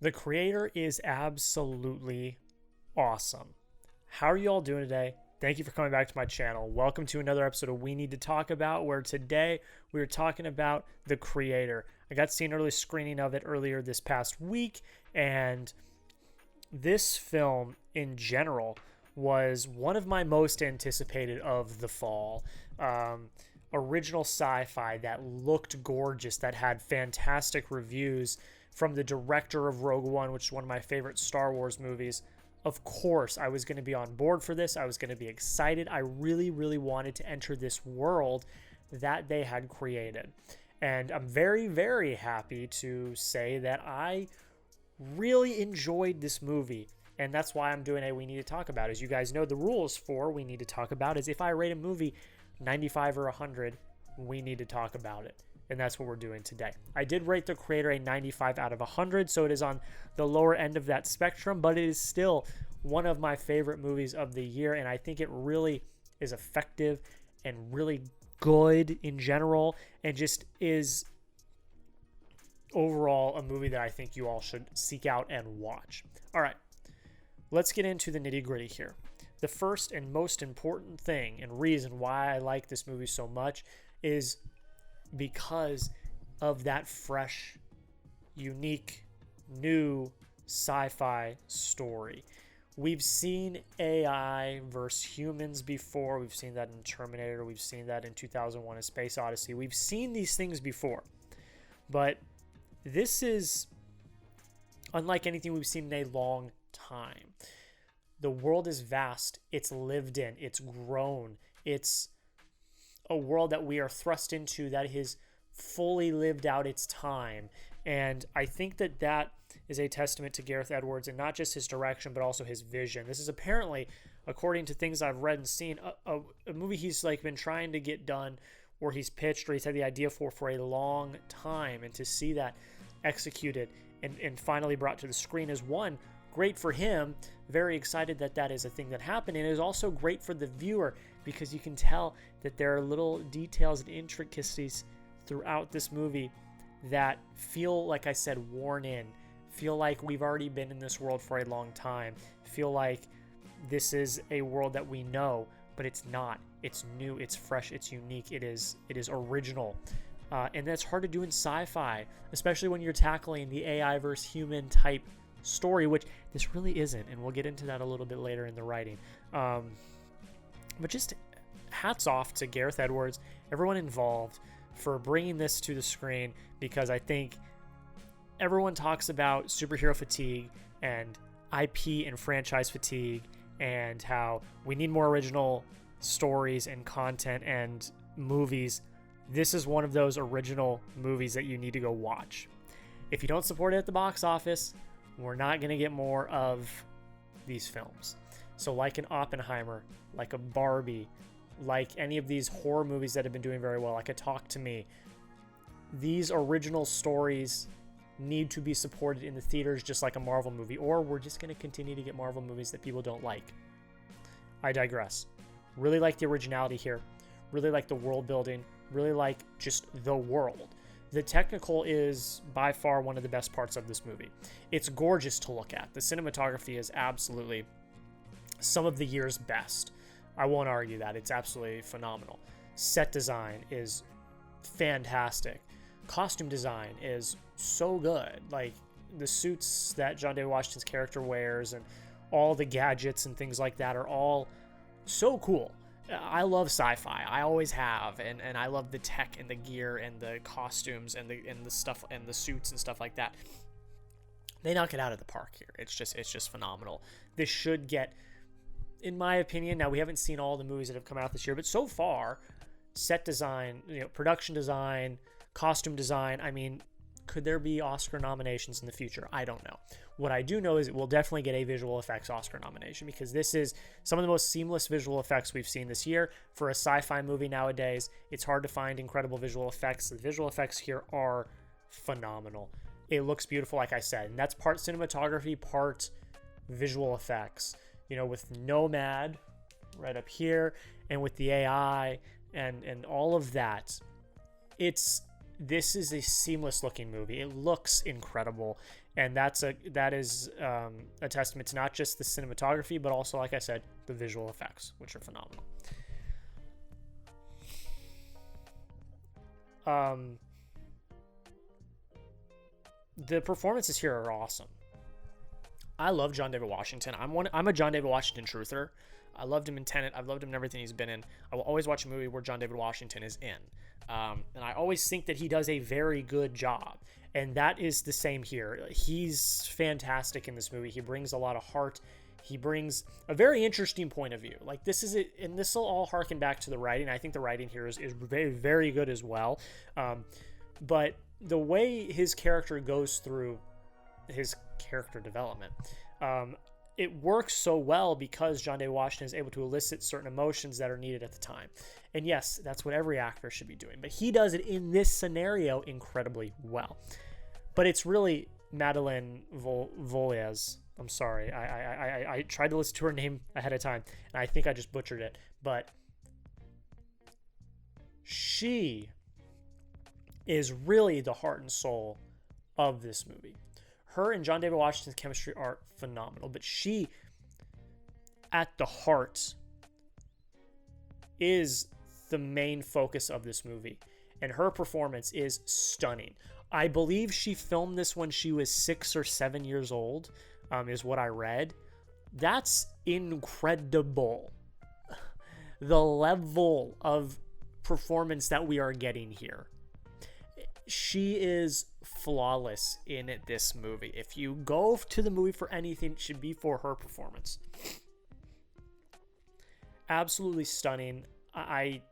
The creator is absolutely awesome. How are you all doing today? Thank you for coming back to my channel. Welcome to another episode of We Need to Talk About, where today we are talking about The Creator. I got to see an early screening of it earlier this past week, and this film in general was one of my most anticipated of the fall. Original sci-fi that looked gorgeous, that had fantastic reviews from the director of Rogue One, which is one of my favorite Star Wars movies. Of course, I was going to be on board for this. I was going to be excited. I really, really wanted to enter this world that they had created. And I'm very, very happy to say that I really enjoyed this movie. And that's why I'm doing a We Need to Talk About. As you guys know, the rules for We Need to Talk About is if I rate a movie 95 or 100, we need to talk about it. And that's what we're doing today. I did rate The Creator a 95 out of 100, so it is on the lower end of that spectrum, but it is still one of my favorite movies of the year, and I think it really is effective and really good in general, and just is overall a movie that I think you all should seek out and watch. All right, let's get into the nitty-gritty here. The first and most important thing and reason why I like this movie so much is because of that fresh, unique, new sci-fi story. We've seen AI versus humans before. We've seen that in Terminator. We've seen that in 2001: A Space Odyssey. We've seen these things before. But this is unlike anything we've seen in a long time. The world is vast. It's lived in. It's grown. It's a world that we are thrust into that has fully lived out its time. And I think that that is a testament to Gareth Edwards, and not just his direction, but also his vision. This is apparently, according to things I've read and seen, a movie he's been trying to get done, or he's pitched, or he's had the idea for a long time. And to see that executed and finally brought to the screen is one, great for him, very excited that that is a thing that happened, and it is also great for the viewer because you can tell that there are little details and intricacies throughout this movie that feel, like I said, worn in, feel like we've already been in this world for a long time, feel like this is a world that we know, but it's not. It's new, it's fresh, it's unique, it is original. And that's hard to do in sci-fi, especially when you're tackling the AI versus human type story, which this really isn't, and we'll get into that a little bit later in the writing. But just hats off to Gareth Edwards, everyone involved, for bringing this to the screen, because I think everyone talks about superhero fatigue and IP and franchise fatigue and how we need more original stories and content and movies. This is one of those original movies that you need to go watch. If you don't support it at the box office, we're not going to get more of these films. So like an Oppenheimer, like a Barbie, like any of these horror movies that have been doing very well, like a Talk to Me, these original stories need to be supported in the theaters just like a Marvel movie, or we're just going to continue to get Marvel movies that people don't like. I digress. Really like the originality here. Really like the world building. Really like just the world. The technical is by far one of the best parts of this movie. It's gorgeous to look at. The cinematography is absolutely some of the year's best. I won't argue that. It's absolutely phenomenal. Set design is fantastic. Costume design is so good. Like the suits that John David Washington's character wears and all the gadgets and things like that are all so cool. I love sci-fi. I always have, and I love the tech and the gear and the costumes and the stuff and the suits and stuff like that. They knock it out of the park here. It's just phenomenal. This should get, in my opinion, now we haven't seen all the movies that have come out this year, but so far, set design, production design, costume design, I mean, could there be Oscar nominations in the future? I don't know. What I do know is it will definitely get a visual effects Oscar nomination, because this is some of the most seamless visual effects we've seen this year. For a sci-fi movie nowadays, it's hard to find incredible visual effects. The visual effects here are phenomenal. It looks beautiful, like I said, and that's part cinematography, part visual effects. With Nomad right up here, and with the AI and all of that, this is a seamless looking movie. It looks incredible. And that is a testament to not just the cinematography, but also, like I said, the visual effects, which are phenomenal. The performances here are awesome. I love John David Washington. I'm a John David Washington truther. I loved him in Tenet. I've loved him in everything he's been in. I will always watch a movie where John David Washington is in. And I always think that he does a very good job. And that is the same here. He's fantastic in this movie. He brings a lot of heart. He brings a very interesting point of view. Like, this is it, and this will all harken back to the writing. I think the writing here is very, very good as well. But the way his character goes through his character development, it works so well because John David Washington is able to elicit certain emotions that are needed at the time. And yes, that's what every actor should be doing. But he does it in this scenario incredibly well. But it's really Madeleine Voyles. I'm sorry. I tried to listen to her name ahead of time, and I think I just butchered it. But she is really the heart and soul of this movie. Her and John David Washington's chemistry are phenomenal, but she, at the heart, is the main focus of this movie, and her performance is stunning. I believe she filmed this when she was 6 or 7 years old, is what I read. That's incredible. The level of performance that we are getting here. She is flawless in this movie. If you go to the movie for anything, it should be for her performance. Absolutely stunning. I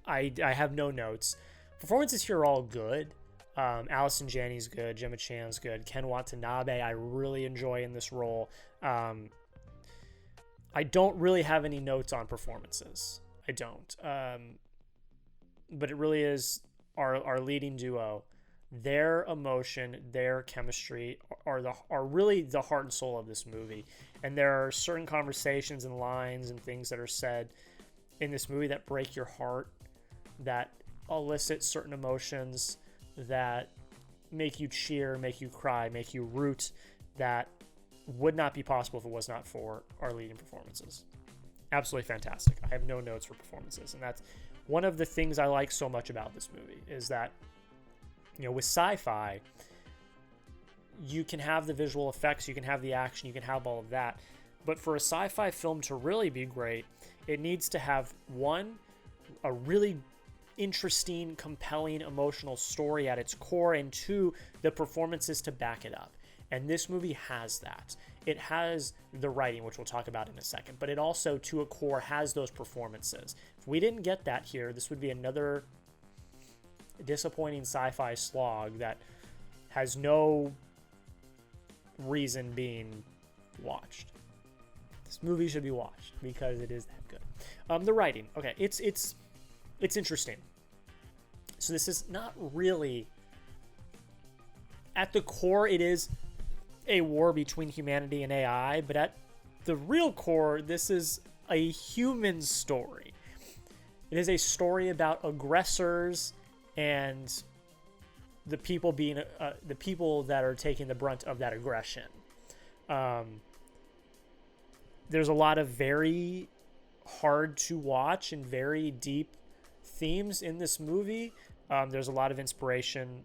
have no notes. Performances here are all good. Allison Janney's good. Gemma Chan's good. Ken Watanabe, I really enjoy in this role. I don't really have any notes on performances. I don't. But it really is our leading duo. Their emotion, their chemistry are really the heart and soul of this movie. And there are certain conversations and lines and things that are said in this movie that break your heart, that elicit certain emotions, that make you cheer, make you cry, make you root, that would not be possible if it was not for our leading performances. Absolutely fantastic. I have no notes for performances, and that's one of the things I like so much about this movie, is that, you know, with sci-fi, you can have the visual effects, you can have the action, you can have all of that, but for a sci-fi film to really be great, it needs to have, one, a really interesting, compelling, emotional story at its core, and two, the performances to back it up. And this movie has that. It has the writing, which we'll talk about in a second, but it also, to a core, has those performances. If we didn't get that here, this would be another disappointing sci-fi slog that has no reason being watched. This movie should be watched because it is that good. The writing, okay, it's interesting. So this is not really, at the core, it is a war between humanity and AI, but at the real core, this is a human story. It is a story about aggressors and the people being the people that are taking the brunt of that aggression. There's a lot of very hard to watch and very deep themes in this movie. There's a lot of inspiration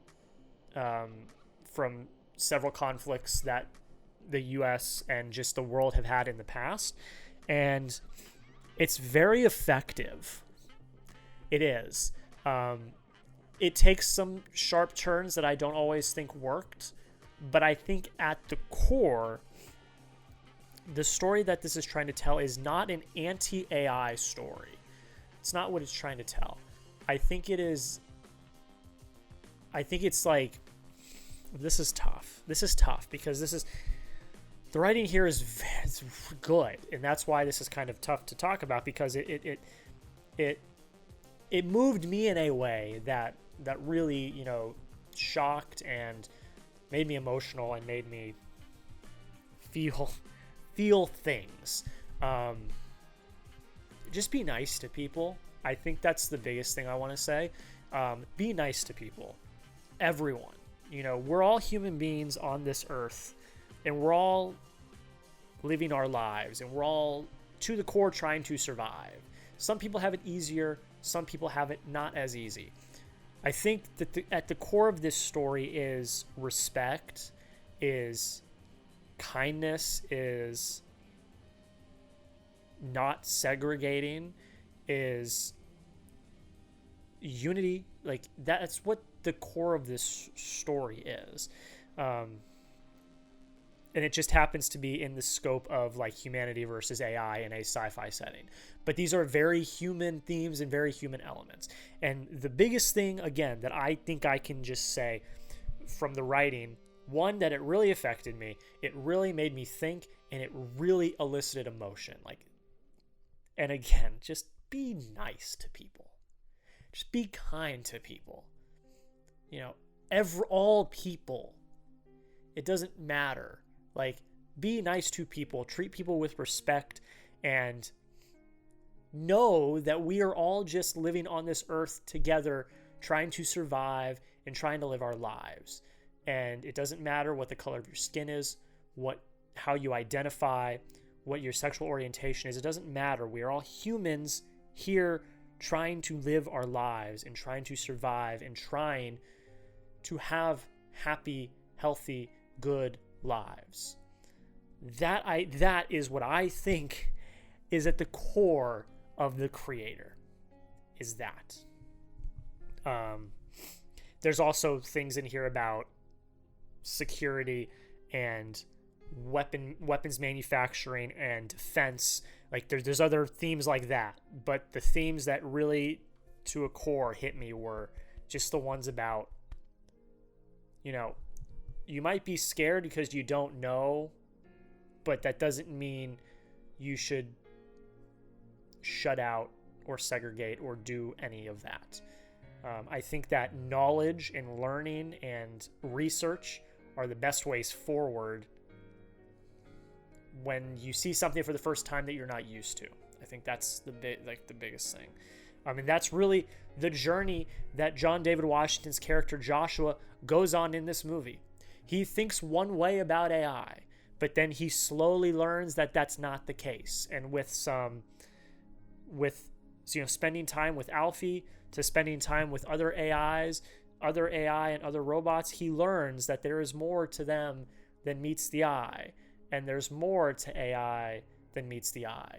from several conflicts that the US and just the world have had in the past, and it's very effective. It is. It takes some sharp turns that I don't always think worked, but I think at the core, the story that this is trying to tell is not an anti-AI story. It's not what it's trying to tell. I think it's like, this is tough. This is tough because the writing here is good, and that's why this is kind of tough to talk about, because it moved me in a way that really, you know, shocked and made me emotional and made me feel things. Just be nice to people. I think that's the biggest thing I want to say. Be nice to people. Everyone. You know, we're all human beings on this earth, and we're all living our lives, and we're all, to the core, trying to survive. Some people have it easier. Some people have it not as easy. I think that at the core of this story is respect, is kindness, is not segregating, is unity. Like, that's what the core of this story is. And it just happens to be in the scope of like humanity versus AI in a sci-fi setting. But these are very human themes and very human elements. And the biggest thing, again, that I think I can just say from the writing, one, that it really affected me, it really made me think, and it really elicited emotion. Like, and again, just be nice to people. Just be kind to people. You know, all people. It doesn't matter. Like, be nice to people, treat people with respect, and know that we are all just living on this earth together, trying to survive and trying to live our lives. And it doesn't matter what the color of your skin is, how you identify, what your sexual orientation is. It doesn't matter. We are all humans here trying to live our lives and trying to survive and trying to have happy, healthy, good lives. That is what I think is at the core of the creator, is that. There's also things in here about security and weapons manufacturing and defense. Like, there's other themes like that, but the themes that really to a core hit me were just the ones about, you know, you might be scared because you don't know, but that doesn't mean you should shut out or segregate or do any of that. I think that knowledge and learning and research are the best ways forward when you see something for the first time that you're not used to. I think that's the biggest thing. And that's really the journey that John David Washington's character Joshua goes on in this movie. He thinks one way about AI, but then he slowly learns that that's not the case. And with spending time with Alfie, to spending time with other AI and other robots, he learns that there is more to them than meets the eye, and there's more to AI than meets the eye.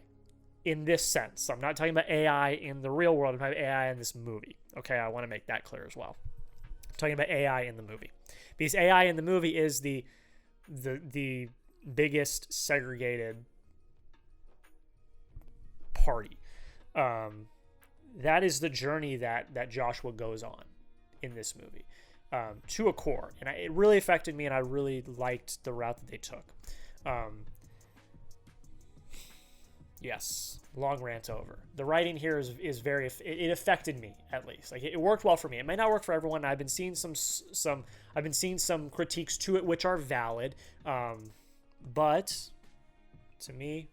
In this sense, I'm not talking about AI in the real world. I'm talking about AI in this movie. Okay, I want to make that clear as well. I'm talking about AI in the movie, because AI in the movie is the biggest segregated party. That is the journey that Joshua goes on in this movie, to a core, and it really affected me, and I really liked the route that they took. Yes, long rant over. The writing here is very, it affected me, at least. Like, it worked well for me. It might not work for everyone. I've been seeing some critiques to it, which are valid, but to me,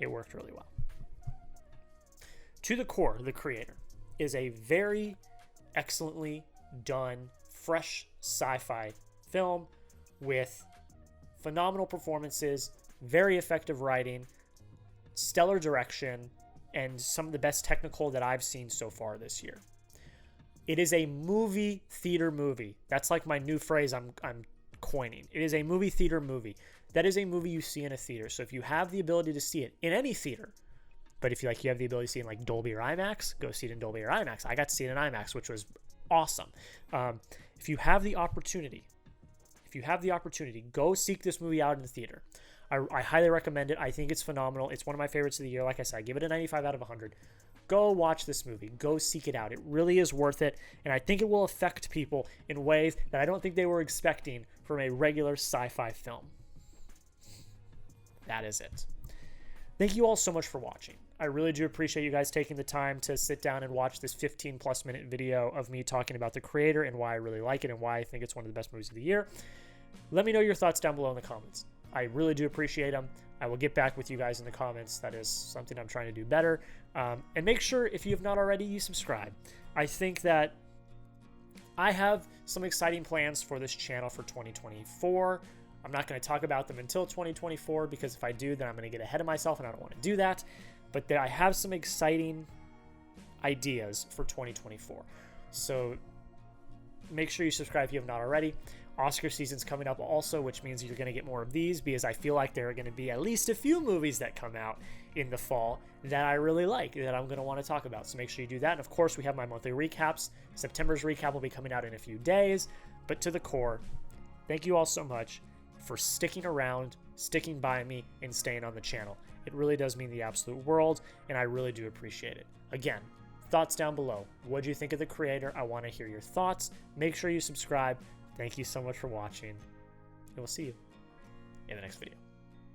it worked really well. To the Core, The Creator, is a very excellently done, fresh sci-fi film with phenomenal performances, very effective writing, stellar direction, and some of the best technical that I've seen so far this year. It is a movie theater movie. That's like my new phrase I'm coining. It is a movie theater movie. That is a movie you see in a theater. So if you have the ability to see it in any theater, but if you have the ability to see it in like Dolby or IMAX, go see it in Dolby or IMAX. I got to see it in IMAX, which was awesome. If you have the opportunity, go seek this movie out in the theater. I highly recommend it. I think it's phenomenal. It's one of my favorites of the year. Like I said, I give it a 95 out of 100. Go watch this movie. Go seek it out. It really is worth it, and I think it will affect people in ways that I don't think they were expecting from a regular sci-fi film. That is it. Thank you all so much for watching. I really do appreciate you guys taking the time to sit down and watch this 15-plus minute video of me talking about The Creator and why I really like it and why I think it's one of the best movies of the year. Let me know your thoughts down below in the comments. I really do appreciate them. I will get back with you guys in the comments. That is something I'm trying to do better. And make sure, if you have not already, you subscribe. I think that I have some exciting plans for this channel for 2024. I'm not going to talk about them until 2024 because if I do, then I'm going to get ahead of myself and I don't want to do that. But I have some exciting ideas for 2024. So make sure you subscribe if you have not already. Oscar season's coming up also, which means you're going to get more of these because I feel like there are going to be at least a few movies that come out in the fall that I really like, that I'm going to want to talk about. So make sure you do that. And of course, we have my monthly recaps. September's recap will be coming out in a few days. But to the core, thank you all so much for sticking around, sticking by me, and staying on the channel. It really does mean the absolute world, and I really do appreciate it. Again, thoughts down below. What do you think of the creator? I want to hear your thoughts. Make sure you subscribe. Thank you so much for watching, and we'll see you in the next video.